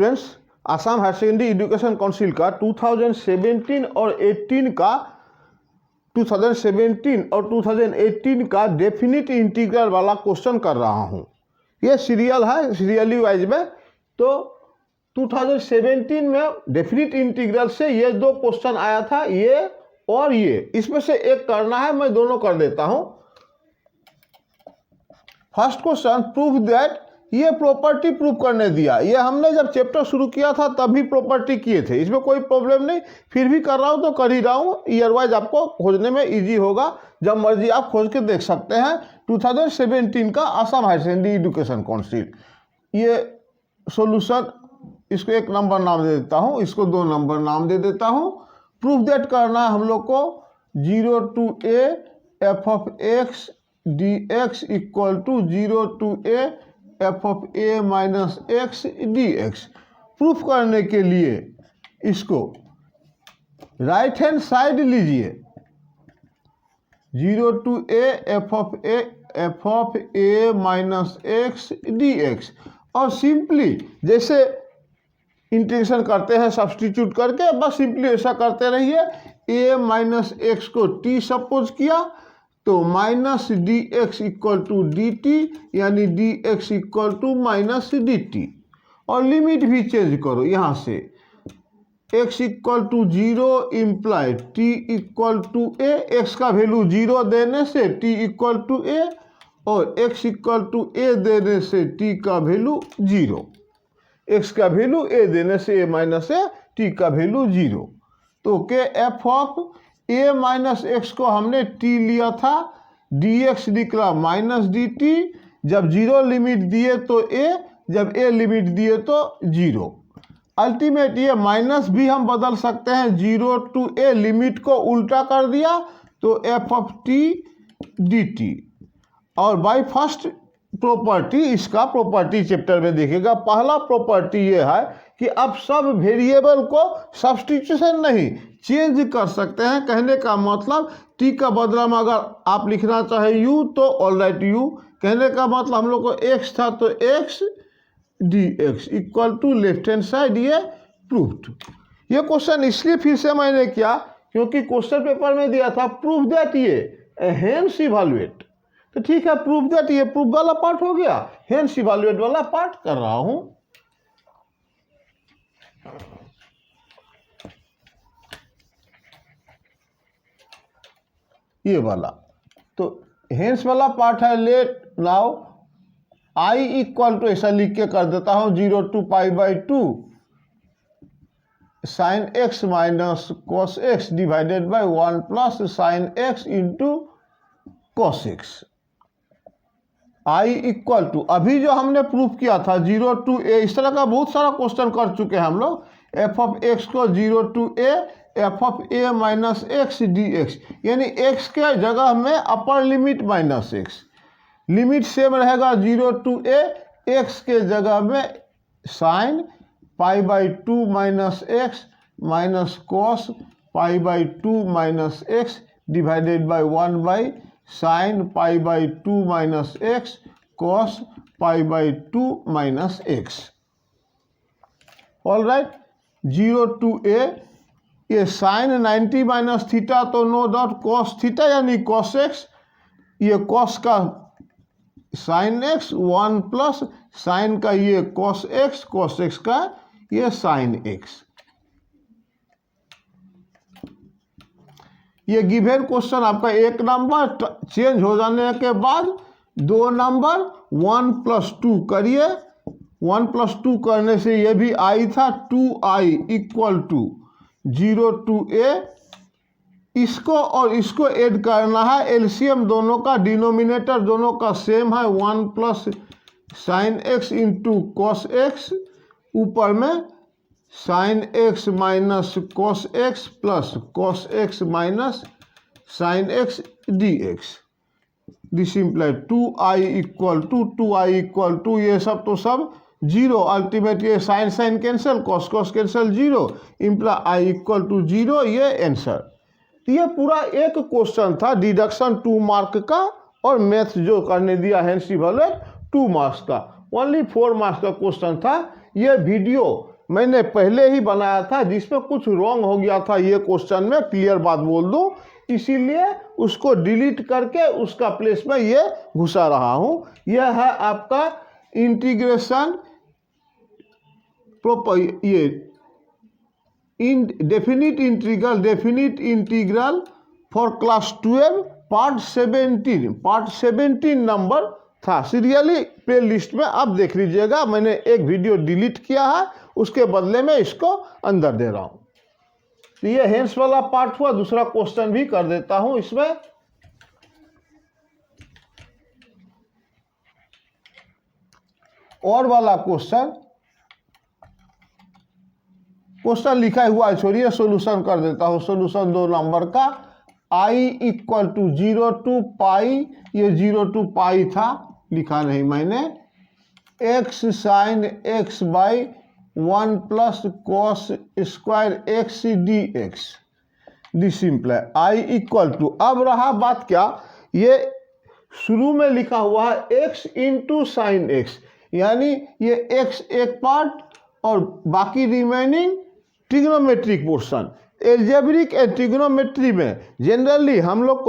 Students, Assam higher secondary education council का 2017 और 2018 का डेफिनिट इंटीग्रल वाला क्वेश्चन कर रहा हूँ। ये सीरियल है, सीरियली वाइज में। तो 2017 में डेफिनिट इंटीग्रल से ये दो क्वेश्चन आया था, ये और ये, इसमें से एक करना है। मैं दोनों कर देता हूँ। फर्स्ट क्वेश्चन, प्रूव दैट, ये प्रॉपर्टी प्रूव करने दिया। ये हमने जब चैप्टर शुरू किया था तभी प्रॉपर्टी किए थे, इसमें कोई प्रॉब्लम नहीं। फिर भी कर रहा हूँ तो कर ही रहा हूँ। ईयर वाइज आपको खोजने में इजी होगा, जब मर्जी आप खोज के देख सकते हैं। 2017 का Assam higher secondary education council, ये सॉल्यूशन, इसको 1 नंबर नाम दे देता हूँ, इसको 2 नंबर नाम दे देता हूँ। प्रूफ दैट करना है हम लोग को 0 to a f of x dx equal to 0 to a f of a minus x dx। Proof करने के लिए इसको राइट हैंड साइड लीजिए, 0 to a f of a minus x dx, और सिंपली जैसे इंटीग्रेशन करते हैं सब्स्टिट्यूट करके, बस सिंपली ऐसा करते रहिए। a माइनस एक्स को t सपोज किया तो minus d x equal to d t, यानी d x equal to minus d t. और लिमिट भी चेंज करो, यहाँ से x equal to 0 imply t equal to a, x का वैल्यू 0 देने से t इक्वल टू a, और x इक्वल टू a देने से t का वैल्यू 0, x का वैल्यू a देने से a माइनस a, t का वैल्यू 0। तो के f of a minus x को हमने t लिया था, dx निकला माइनस dt। जब 0 लिमिट दिए तो a, जब a लिमिट दिए तो 0। अल्टीमेट ये माइनस भी हम बदल सकते हैं, 0 to a लिमिट को उल्टा कर दिया तो f ऑफ t dt। और बाय फर्स्ट प्रॉपर्टी, इसका प्रॉपर्टी चैप्टर में देखिएगा। पहला प्रॉपर्टी ये है कि आप सब वेरिएबल को सब्स्टिट्यूशन नहीं चेंज कर सकते हैं। कहने का मतलब t का बदला में अगर आप लिखना चाहे u तो ऑल राइट u। कहने का मतलब हम लोग को x था तो x dx equal to left hand side, ये प्रूव्ड। ये क्वेश्चन इसलिए फिर से मैंने किया क्योंकि क्वेश्चन पेपर में दिया था प्रूफ दैट, ये हेंस इवैल्यूएट। तो ठीक है, प्रूफ दैट ये प्रूफ वाला पार्ट हो गया, हेंस इवैल्यूएट वाला पार्ट कर रहा हूं। ये वाला तो हेंस वाला पार्ट है। Let now i equal to, ऐसा लिख के कर देता हूं, 0 to π/2 sine x minus cos x divided by 1 plus sine x into cos x। i equal to, अभी जो हमने प्रूफ किया था 0 to a, इस तरह का बहुत सारा क्वेश्चन कर चुके हैं हम लोग। f ऑफ x को 0 to a f of a minus x dx, यानी x के जगह में upper limit minus x, limit same रहेगा 0 to a, x के जगह में sine π/2 minus x minus cos π/2 minus x divided by 1 by sine π/2 minus x cos π/2 minus x. All right, 0 to a, ये sine 90 minus theta तो no doubt cos theta यानी cos x, ये cos का sine x 1 plus sign का ये cos x का ये sine x. ये गिवन क्वेश्चन आपका 1 नंबर चेंज हो जाने के बाद 2 नंबर 1 + 2 करिए। 1 + 2 करने से ये भी आई था, 2i equal to 0 to a। इसको और इसको ऐड करना है, एलसीएम दोनों का, डिनोमिनेटर दोनों का सेम है, 1 plus sine x into cos x, ऊपर में sine x minus cos x plus cos x minus sine x d x. This imply 2i equal to ये सब तो सब 0, अल्टीमेट ये sine cancel, cos cancel, 0 imply i equal to 0, ये answer. ये पूरा एक क्वेश्चन था डिडक्शन 2 मार्क का, और मैथ जो करने दिया हेंस इवैल्यूएट 2 मार्क्स का, ओनली 4 मार्क्स का क्वेश्चन था। ये वीडियो मैंने पहले ही बनाया था, जिसमें कुछ रॉन्ग हो गया था ये क्वेश्चन में, क्लियर बात बोल दूं, इसीलिए उसको डिलीट करके उसका प्लेस में ये घुसा रहा हूँ। यह है आपका इंटीग्रेशन ये definite integral for class 12 part 17 number था। सीरियली प्ले लिस्ट में आप देख लीजिएगा, मैंने एक वीडियो डिलीट किया है, उसके बदले में इसको अंदर दे रहा हूं। तो ये हेंस वाला पार्ट हुआ। दूसरा क्वेश्चन भी कर देता हूं इसमें। और वाला क्वेश्चन लिखा हुआ है, छोड़िए, सोल्यूशन कर देता हूं। सोल्यूशन 2 नंबर का I equal to 0 to pi, ये 0 टू पाई था, लिखा नहीं मैंने, x sine x by 1 plus cos square x d simple है। I इक्वल टू, अब रहा बात क्या, ये शुरू में लिखा हुआ है x इंटू साइन x, यानी ये x एक पार्ट और बाकी remaining trigonometric portion. Algebraic and trigonometry में जनरली हम लोग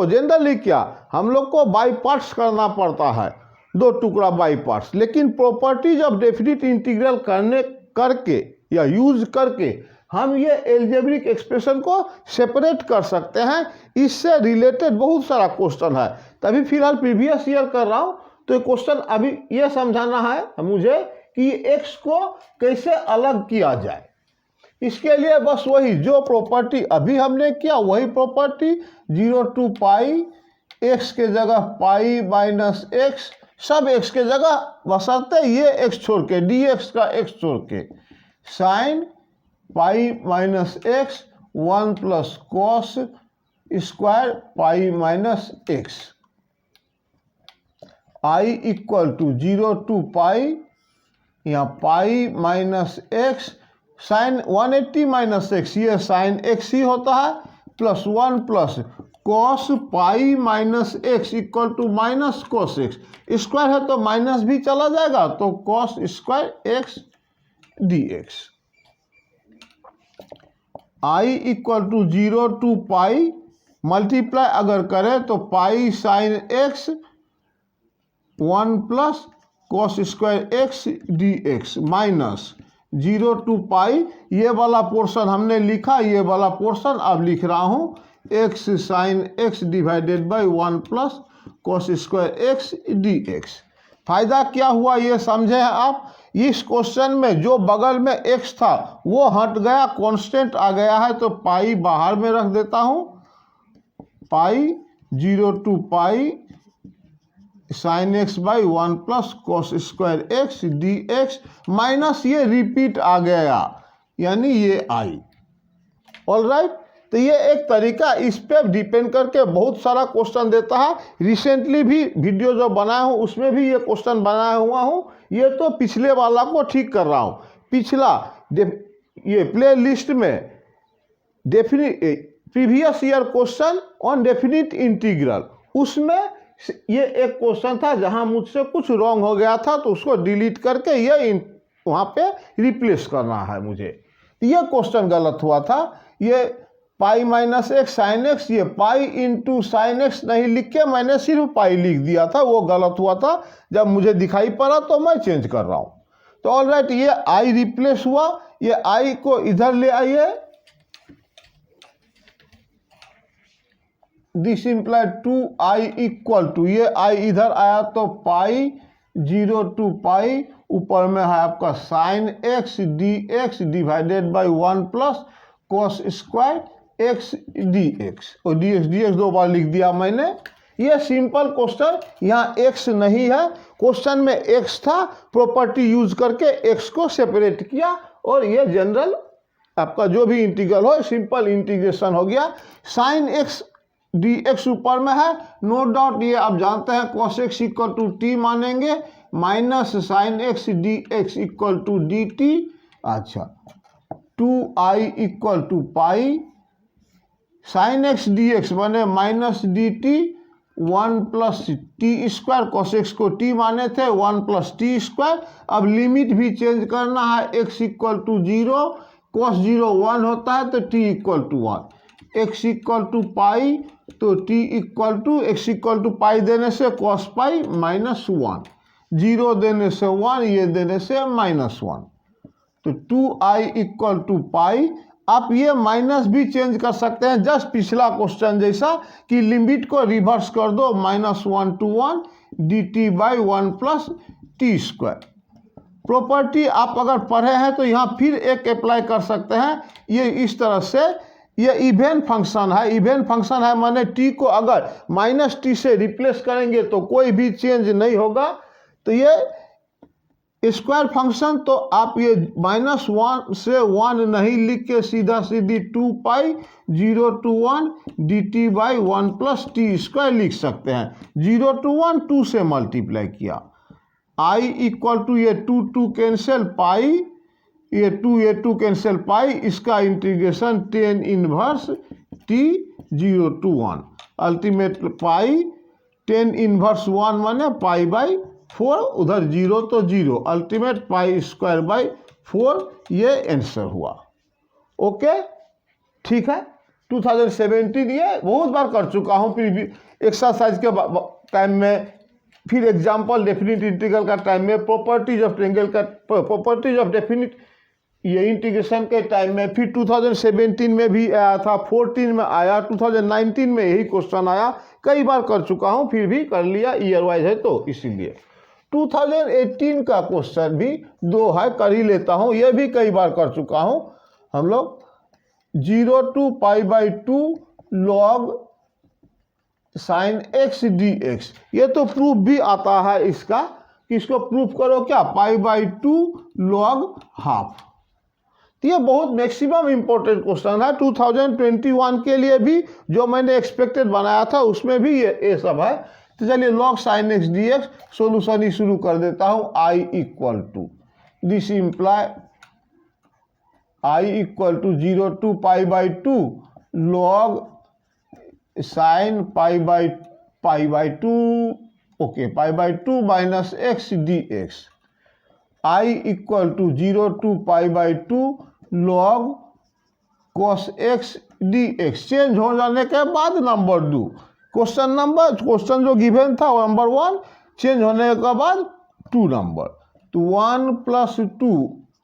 को बाई पार्ट्स करना पड़ता है, 2 टुकड़ा बाई पार्ट्स। लेकिन प्रॉपर्टीज ऑफ डेफिनिट इंटीग्रल करके या यूज करके हम ये एल्जेब्रिक एक्सप्रेशन को सेपरेट कर सकते हैं। इससे रिलेटेड बहुत सारा क्वेश्चन है, तभी फिलहाल प्रीवियस ईयर कर रहा हूँ। तो क्वेश्चन अभी ये समझाना है मुझे कि x को कैसे अलग किया जाए। इसके लिए बस वही जो प्रॉपर्टी अभी हमने किया, वही प्रॉपर्टी 0 टू पाई, x के जगह पाई माइनस x, सब x के जगह बशर्ते ये x छोड़ के, dx का x छोड़ के, sine pi minus x 1 plus cos square pi minus x। I equal to 0 to pi, यहाँ pi minus x, sine 180 minus x, ये साइन x ही होता है, plus 1 plus cos pi minus x equal to minus cos x, square है तो minus भी चला जाएगा, तो cos square x dx। I equal to 0 to pi, multiply अगर करें तो पाई sine x 1 plus cos square x dx minus 0 to pi, ये वाला पोर्शन हमने लिखा, ये वाला पोर्शन अब लिख रहा हूँ, x sine x divided by 1 plus cos square x dx। फायदा क्या हुआ ये समझे हैं आप। इस क्वेश्चन में जो बगल में x था वो हट गया, कांस्टेंट आ गया है, तो पाई बाहर में रख देता हूँ, pi 0 to pi sine x by 1 plus cos square x dx minus ये रिपीट आ गया, यानी ये आई। ऑल राइट, तो ये एक तरीका, इस पे डिपेंड करके बहुत सारा क्वेश्चन देता है। रिसेंटली भी वीडियो जो बनाया हूँ उसमें भी ये क्वेश्चन बनाया हुआ हूँ। ये तो पिछले वाला को ठीक कर रहा हूँ, पिछला ये प्ले लिस्ट में previous year question on definite integral, उसमें ये एक क्वेश्चन था जहां मुझसे कुछ रॉन्ग हो गया था, तो उसको डिलीट करके ये वहां पे रिप्लेस करना है मुझे। ये क्वेश्चन गलत हुआ था, ये pi minus x sine x, ये पाई इंटू साइन x नहीं लिख के मैंने सिर्फ पाई लिख दिया था, वो गलत हुआ था। जब मुझे दिखाई पड़ा तो मैं चेंज कर रहा हूँ। तो ऑल राइट, ये आई रिप्लेस हुआ, ये आई को इधर ले आइए, this imply 2i equal to, ये i इधर आया तो पाई 0 टू पाई, ऊपर में है आपका sine x dx divided by 1 plus cos square x dx, और dx 2 बार लिख दिया मैंने। ये सिंपल क्वेश्चन, यहाँ x नहीं है, क्वेश्चन में x था, प्रॉपर्टी यूज करके x को सेपरेट किया, और ये जनरल आपका जो भी इंटीग्रल हो सिंपल इंटीग्रेशन हो गया। साइन x dx ऊपर में है, नो डाउट, ये आप जानते हैं cos x equal to t मानेंगे, minus sine x dx equal to dt। अच्छा, 2i equal to pi sine x dx बने minus dt 1 plus t square, cos x को टी माने थे, 1 प्लस टी स्क्वायर। अब लिमिट भी change करना है, x इक्वल टू 0, कॉस 0 1 होता है तो t equal to 1, x equal to pi तो t equal to x equal to pi देने से कॉस पाई माइनस 1, 0 देने से 1, ये देने से माइनस 1, तो 2i इक्वल टू पाई। आप ये माइनस भी चेंज कर सकते हैं, जस्ट पिछला क्वेश्चन जैसा कि लिमिट को रिवर्स कर दो, -1 to 1 dt by 1 plus t square. Property आप अगर पढ़े हैं तो यहाँ फिर एक अप्लाई कर सकते हैं। ये इस तरह से, ये इवन फंक्शन है, इवन फंक्शन है माने टी को अगर माइनस टी से रिप्लेस करेंगे तो कोई भी चेंज नहीं होगा। तो ये स्क्वायर फंक्शन, तो आप ये -1 से 1 नहीं लिख के सीधा सीधी 2 पाई 0 to 1 dt by 1 plus t square लिख सकते हैं। 0 to 1 2 से मल्टीप्लाई किया, i इक्वल टू ये 2 कैंसिल पाई, ये 2 कैंसिल पाई, इसका integration tan inverse t 0 to 1 ultimate pi tan inverse 1 माने पाई बाई 4, उधर 0 तो 0, अल्टीमेट पाई स्क्वायर बाई 4, ये आंसर हुआ। ओके, ठीक है। 2017 ये बहुत बार कर चुका हूँ, फिर भी एक्सरसाइज के टाइम में, फिर एग्जांपल डेफिनिट इंटीग्रल का टाइम में, प्रॉपर्टीज ऑफ ट्रायंगल का, प्रॉपर्टीज ऑफ डेफिनिट ये इंटीग्रेशन के टाइम में, फिर 2017 में भी आया था, 14 में आया, 2019 में यही क्वेश्चन आया, कई बार कर चुका हूँ, फिर भी कर लिया, ईयर वाइज है तो इसीलिए। 2018 का क्वेश्चन भी 2 है, कर ही लेता हूँ, यह भी कई बार कर चुका हूँ हम लोग। 0 to pi by 2 log sine x d x, ये तो प्रूफ भी आता है इसका, कि इसको प्रूफ करो क्या, पाई बाई 2 लॉग हाफ। तो ये बहुत मैक्सिमम इंपॉर्टेंट क्वेश्चन है 2021 के लिए भी, जो मैंने एक्सपेक्टेड बनाया था उसमें भी ये सब है। तो चलिए log sine x d x solution ही शुरू कर देता हूँ। i equal to this imply i equal to 0 to pi by 2 log sine pi by 2, okay, pi by 2 minus x d x. i equal to 0 to pi by 2 log cos x d x. Change हो जाने के बाद number 2, question जो given था number 1, change होने के बाद 2 नंबर, तो 1 plus 2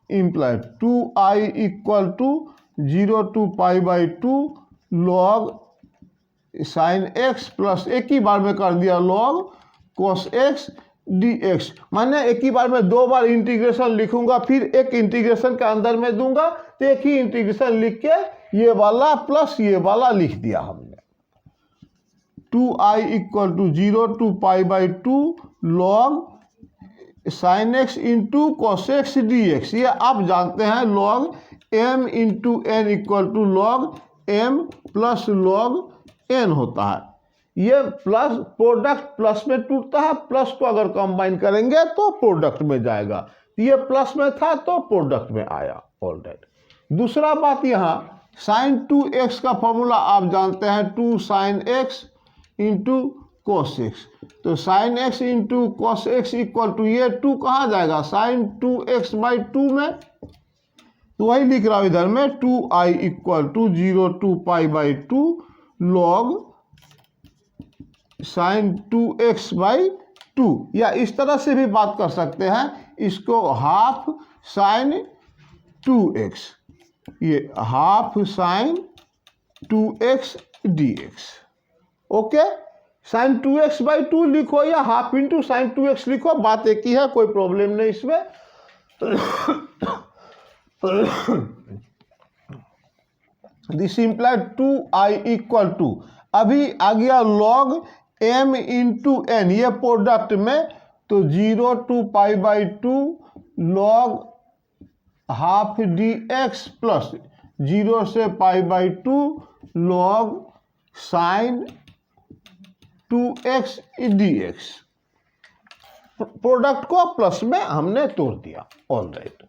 imply 2i equal to 0 to pi by 2 log sine x plus एक ही बार में कर दिया log cos x d x. मैंने एक ही बार में 2 बार इंटीग्रेशन लिखूंगा, फिर एक इंटीग्रेशन के अंदर में दूंगा, तो एक ही इंटीग्रेशन लिख के ये वाला प्लस ये वाला लिख दिया हमने। 2i equal to 0 to pi by 2 log sine x into cos x d x. ये आप जानते हैं log m into n equal to log m plus log n होता है। ये प्लस प्रोडक्ट प्लस में टूटता है, प्लस को अगर कंबाइन करेंगे तो प्रोडक्ट में जाएगा, ये प्लस में था तो प्रोडक्ट में आया। ऑलराइट, दूसरा बात यहाँ साइन 2x का फॉर्मूला आप जानते हैं, 2 sine x into cos x, तो sine x into cos x equal to ये 2 कहाँ जाएगा, साइन 2x बाई 2 में, तो वही लिख रहा हूँ इधर में 2i equal to 0 to pi by 2 log sine 2x by 2, या इस तरह से भी बात कर सकते हैं इसको, हाफ साइन 2x, ये half sine 2x dx। Okay, sine 2x by 2 लिखो या हाफ इंटू साइन 2x लिखो, बात एक ही है, कोई प्रॉब्लम नहीं इसमें। This imply 2i equal to, अभी आ गया लॉग m इंटू एन, ये प्रोडक्ट में, तो 0 to pi by 2 log half D x plus 0 से पाई by 2 log sine 2x dx। Product को प्लस में हमने तोड़ दिया। ऑलराइट,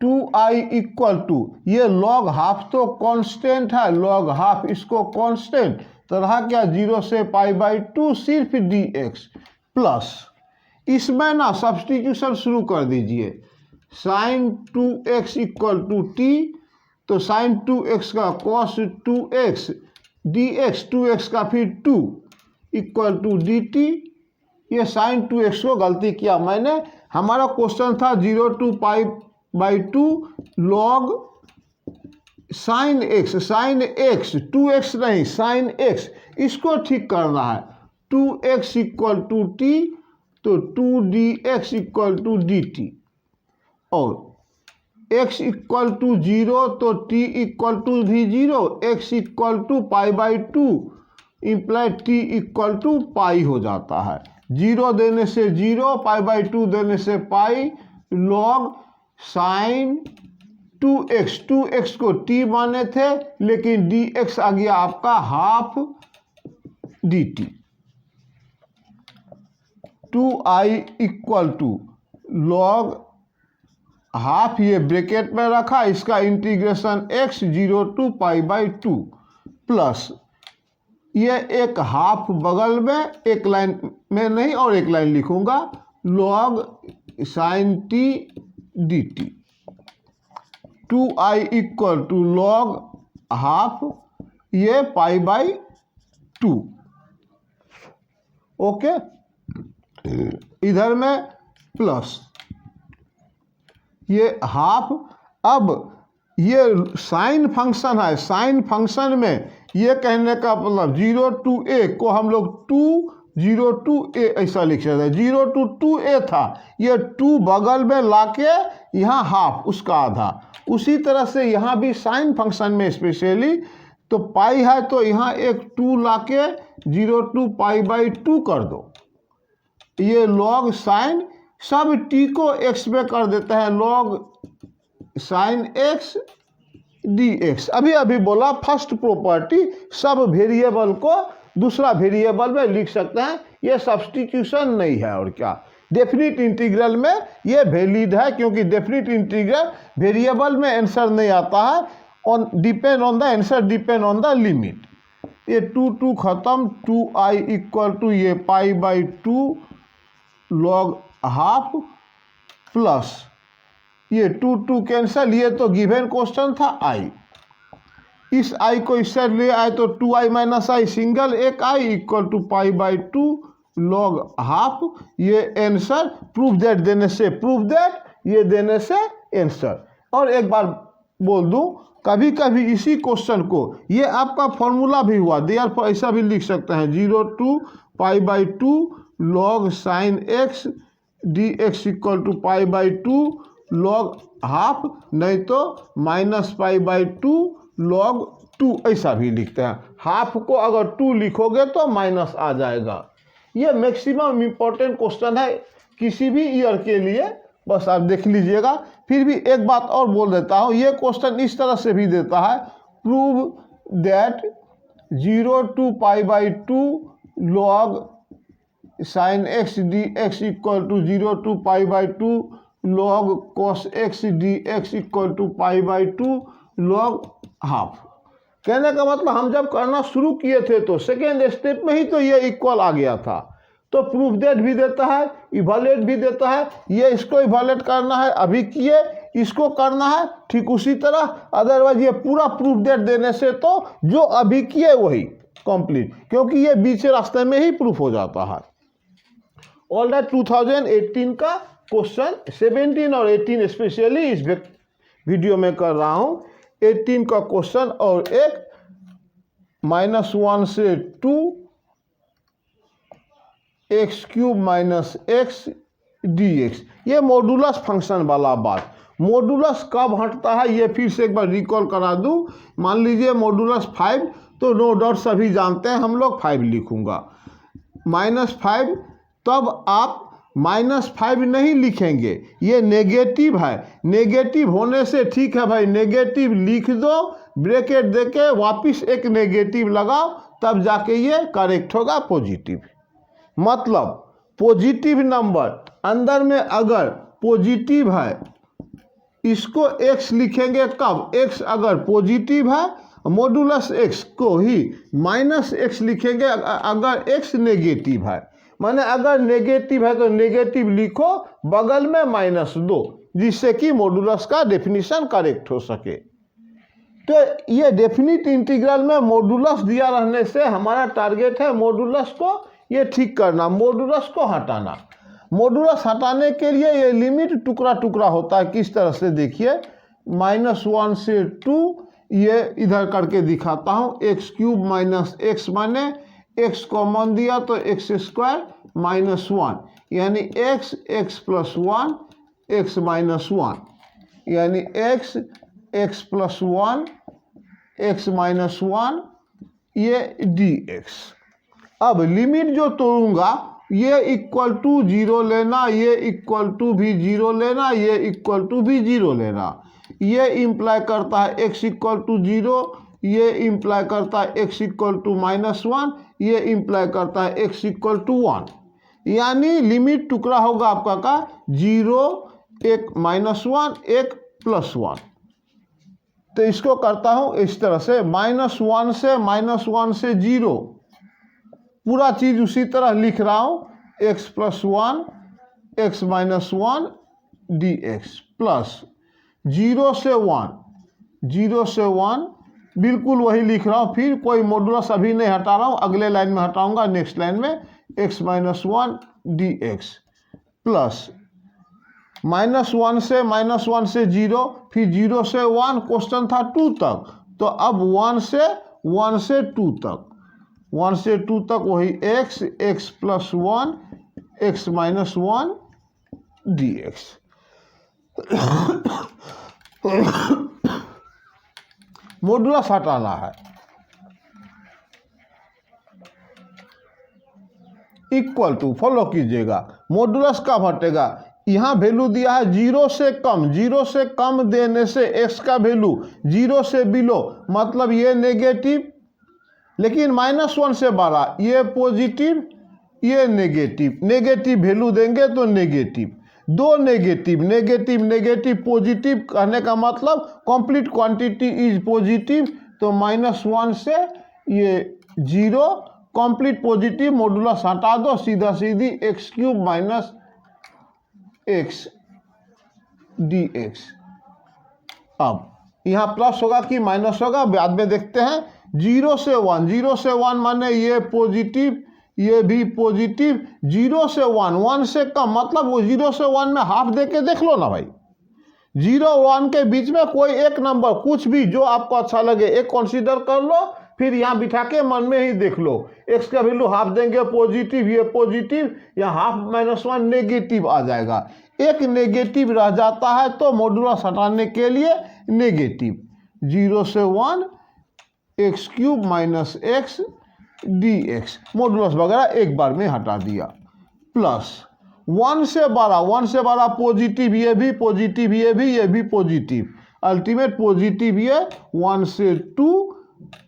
2i इक्वल टू, ये लॉग हाफ तो कांस्टेंट है, लॉग हाफ इसको कांस्टेंट तो रहा क्या 0 से π/2 सिर्फ dx प्लस इसमें ना सब्स्टिट्यूशन शुरू कर दीजिए। sin 2x equal to t, तो sin 2x का cos 2x dx 2x का फिर 2 इक्वल टू dt। ये sin 2x को गलती किया मैंने, हमारा क्वेश्चन था 0 to π/2 log sin x 2x नहीं sin x, इसको ठीक करना है। 2x इक्वल टू टी, तो 2dx इक्वल टू dt, और x इक्वल टू 0 तो t इक्वल टू भी 0, x equal to π/2 imply t equal to pi हो जाता है। 0 देने से 0, π/2 देने से पाई, log sin 2x को t माने थे लेकिन dx आ गया आपका half dt। 2i equal to log half, ये ब्रैकेट में रखा, इसका इंटीग्रेशन x 0 to π/2 प्लस ये एक हाफ बगल में, एक लाइन में नहीं और एक लाइन लिखूंगा, log sin t dt। 2i equal to log half ये π/2। ओके, इधर में प्लस ये हाफ। अब ये साइन फंक्शन है, साइन फंक्शन में ये कहने का मतलब 0 to a को हम लोग 0 to a ऐसा लिख सकते हैं। 0 to 2a था, ये 2 बगल में लाके यहाँ हाफ उसका आधा। उसी तरह से यहाँ भी साइन फंक्शन में स्पेशली तो पाई है तो यहाँ एक 2 लाके 0 to π/2 कर दो। ये log साइन सब t को x में कर देता है, log sin x dx। अभी बोला फर्स्ट प्रॉपर्टी, सब वेरिएबल को दूसरा वेरिएबल में लिख सकते हैं, ये सब्स्टिट्यूशन नहीं है। और क्या डेफिनिट इंटीग्रल में ये वैलिड है, क्योंकि डेफिनिट इंटीग्रल वेरिएबल में आंसर नहीं आता है, on depend on the answer depend on the limit. ये 2 खत्म, 2i इक्वल टू ये π/2 log हाफ प्लस ये 2 कैंसल, ये तो गिवन क्वेश्चन था i, इस i को इस साइड ले आए तो 2i माइनस i सिंगल एक i equal to π/2 log half. ये आंसर प्रूफ दैट देने से प्रूफ दैट, ये देने से आंसर। और एक बार बोल दूं, कभी कभी इसी क्वेश्चन को ये आपका फॉर्मूला भी हुआ, देयरफॉर ऐसा भी लिख सकते हैं 0 to π/2 log sin x dx equal to π/2 log half, नहीं तो -π/2 log 2 ऐसा भी लिखते हैं। हाफ को अगर 2 लिखोगे तो माइनस आ जाएगा। ये मैक्सिमम इम्पोर्टेंट क्वेश्चन है किसी भी ईयर के लिए, बस आप देख लीजिएगा। फिर भी एक बात और बोल देता हूँ, ये क्वेश्चन इस तरह से भी देता है, prove that 0 to π/2 log sin x dx equal to 0 to π/2 log cos x dx equal to π/2 log half. कहने का मतलब हम जब करना शुरू किए थे तो सेकेंड स्टेप में ही तो ये इक्वल आ गया था। तो प्रूफ दैट भी देता है, इवैल्यूएट भी देता है, ये इसको इवैल्यूएट करना है अभी किए, इसको करना है ठीक उसी तरह। अदरवाइज ये पूरा प्रूफ दैट देने से तो जो अभी किए वही कंप्लीट, क्योंकि ये बीच रास्ते में ही प्रूफ हो जाता है। ऑल दैट 2018 का क्वेश्चन 17 और 18 स्पेशली इस वीडियो में कर रहा हूँ। 18 का क्वेश्चन और एक -1 से 2 x³ माइनस x dx, ये मॉडुलस फंक्शन वाला बात। मॉडुलस कब हटता है ये फिर से एक बार रिकॉल करा दूं। मान लीजिए मॉडुलस 5, तो नो डाउट सभी जानते हैं हम लोग 5 लिखूंगा। -5, तब आप -5 नहीं लिखेंगे, ये नेगेटिव है। नेगेटिव होने से ठीक है भाई, नेगेटिव लिख दो, ब्रैकेट देके वापस एक नेगेटिव लगाओ, तब जाके ये करेक्ट होगा पॉजिटिव। मतलब पॉजिटिव नंबर अंदर में अगर पॉजिटिव है, इसको x लिखेंगे कब? x अगर पॉजिटिव है मॉडुलस एक्स को ही माइनस एक्स लिखेंगे अगर एक्स नेगेटिव है, माने अगर नेगेटिव है तो नेगेटिव लिखो, बगल में -2, जिससे कि मॉडुलस का डेफिनेशन करेक्ट हो सके। तो ये डेफिनिट इंटीग्रल में मॉडुलस दिया रहने से हमारा टारगेट है मॉडुलस को ये ठीक करना, मॉडुलस को हटाना। मॉडुलस हटाने के लिए ये लिमिट टुकड़ा टुकड़ा होता है। किस तरह से देखिए, -1 से 2, ये इधर करके दिखाता हूँ। x³ माइनस एक्स, माने x कॉमन दिया तो x² -1, यानी x प्लस 1 x माइनस 1, यानी x प्लस 1 x माइनस 1, ये dx। अब लिमिट जो तोड़ूंगा, ये इक्वल टू 0 लेना, ये इक्वल टू भी 0 लेना, ये इक्वल टू भी 0 लेना। ये इम्प्लाई करता है x इक्वल टू 0, ये इम्प्लाई करता है x इक्वल टू -1, ये इम्प्लाई करता है x इक्वल टू 1। यानी लिमिट टुकड़ा होगा आपका का 0, एक -1, एक +1। तो इसको करता हूँ इस तरह से, -1 से 0, पूरा चीज उसी तरह लिख रहा हूँ। x plus 1 x minus 1 dx plus 0 से 1 बिल्कुल वही लिख रहा हूँ। फिर कोई मॉडुलस अभी नहीं हटा रहा हूँ, अगले लाइन में हटाऊंगा, नेक्स्ट लाइन में x माइनस 1 dx प्लस -1 से 0, फिर 0 से 1, क्वेश्चन था 2 तक, तो अब 1 से 2 तक, 1 से 2 तक वही x plus 1 x minus 1 dx। Modulus हटाना है। इक्वल टू, फॉलो कीजिएगा, मॉडुलस कब हटेगा? यहाँ वैल्यू दिया है 0 से कम, 0 से कम देने से x का वैल्यू 0 से बिलो, मतलब ये नेगेटिव, लेकिन -1 से बड़ा, ये पॉजिटिव, ये नेगेटिव। नेगेटिव वैल्यू देंगे तो नेगेटिव, दो नेगेटिव पॉजिटिव कहने का मतलब कंप्लीट क्वांटिटी इज पॉजिटिव, तो -1 से ये 0, कंप्लीट पॉजिटिव, मॉडुलस हटा दो, सीधा सीधी x³ माइनस x dx। अब यहाँ प्लस होगा कि माइनस होगा बाद में देखते हैं। 0 से 1 माने ये पॉजिटिव, ये भी पॉजिटिव। 0 से 1 से कम, मतलब वो 0 से 1 में हाफ दे के देख लो ना भाई। 0 1 के बीच में कोई एक नंबर, कुछ भी जो आपको अच्छा लगे एक कंसीडर कर लो, फिर यहाँ बिठा के मन में ही देख लो। x का वैल्यू हाफ देंगे पॉजिटिव, ये पॉजिटिव, यहाँ हाफ -1 नेगेटिव आ जाएगा। एक नेगेटिव रह जाता है तो मॉडुलस हटाने के लिए नेगेटिव 0 से 1 x³ minus x dx, modulus वगैरह एक बार में हटा दिया। प्लस 1 से बड़ा पॉजिटिव, ये भी पॉजिटिव, ये भी पॉजिटिव, अल्टीमेट पॉजिटिव, ये 1 से 2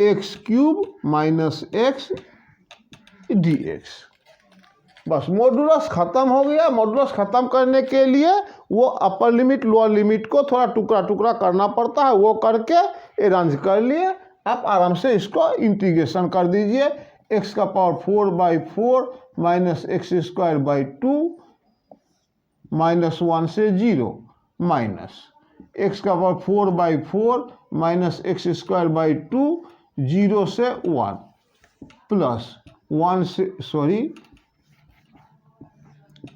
x³ माइनस x dx। बस मॉडुलस खत्म हो गया। मॉडुलस खत्म करने के लिए वो अपर लिमिट लोअर लिमिट को थोड़ा टुकड़ा टुकड़ा करना पड़ता है, वो करके अरेंज कर लिए। आप आराम से इसको इंटीग्रेशन कर दीजिए। x का पावर 4/4 माइनस x²/2 -1 से 0 माइनस x का पावर 4/4 माइनस x²/2 0 से 1 प्लस 1 से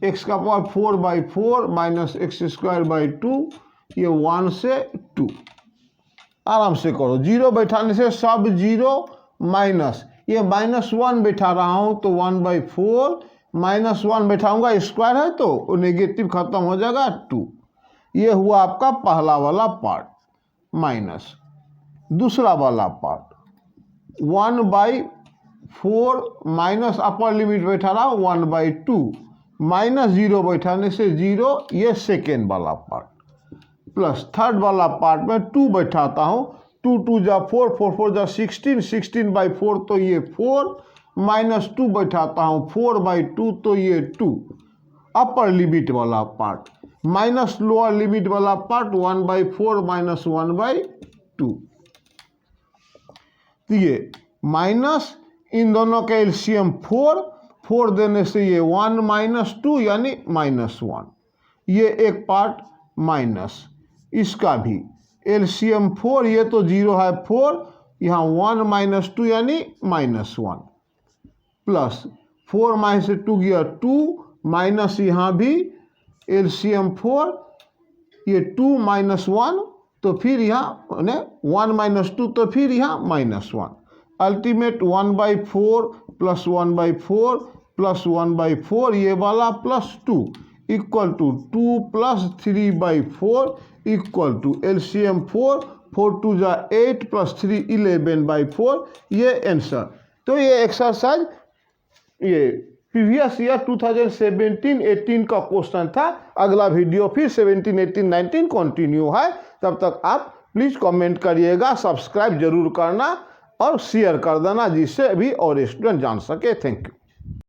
x का पावर 4/4 माइनस x²/2, ये 1 से 2। आराम से करो, 0 बैठाने से सब 0 माइनस, ये -1 बैठा रहा हूं तो 1/4 -1 बैठाऊंगा, स्क्वायर है तो वो नेगेटिव खत्म हो जाएगा 2। ये हुआ आपका पहला वाला पार्ट माइनस। दूसरा वाला पार्ट 1/4 माइनस अपर लिमिट बैठा रहा 1/2 -0 बैठाने से 0, ये सेकेंड वाला पार्ट। प्लस थर्ड वाला पार्ट में 2 बैठाता हूँ, 2 2 जा 4, 4 4 जा 16, 16/4 तो ये 4, -2 बैठाता हूँ 4/2 तो ये 2। अपर लिमिट वाला पार्ट माइनस लोअर लिमिट वाला पार्ट 1/4 -1/2। तो ये माइनस इन दोनों का एलसीएम 4, 4 देने से ये 1 माइनस 2 यानी -1, ये एक पार्ट माइनस, इसका भी एलसीएम 4, ये तो 0 है 4, यहाँ 1 माइनस 2 यानी -1, प्लस 4 माइनस 2 गया 2, माइनस यहाँ भी एलसीएम 4, ये 2 माइनस 1, तो फिर यहाँ 1 माइनस 2, तो फिर यहाँ -1, अल्टीमेट 1/4 प्लस 1/4 प्लस 1/4 ये वाला plus 2 equal to 2 plus 3/4 equal to LCM 4, 4 2 जा 8 प्लस 3 11/4, ये आंसर। तो ये एक्सरसाइज ये प्रीवियस ईयर 2017-18 का क्वेश्चन था। अगला वीडियो फिर 17, 18, 19 कंटिन्यू है। तब तक आप प्लीज़ कमेंट करिएगा, सब्सक्राइब जरूर करना और शेयर कर देना, जिससे भी और स्टूडेंट जान सके। Thank you.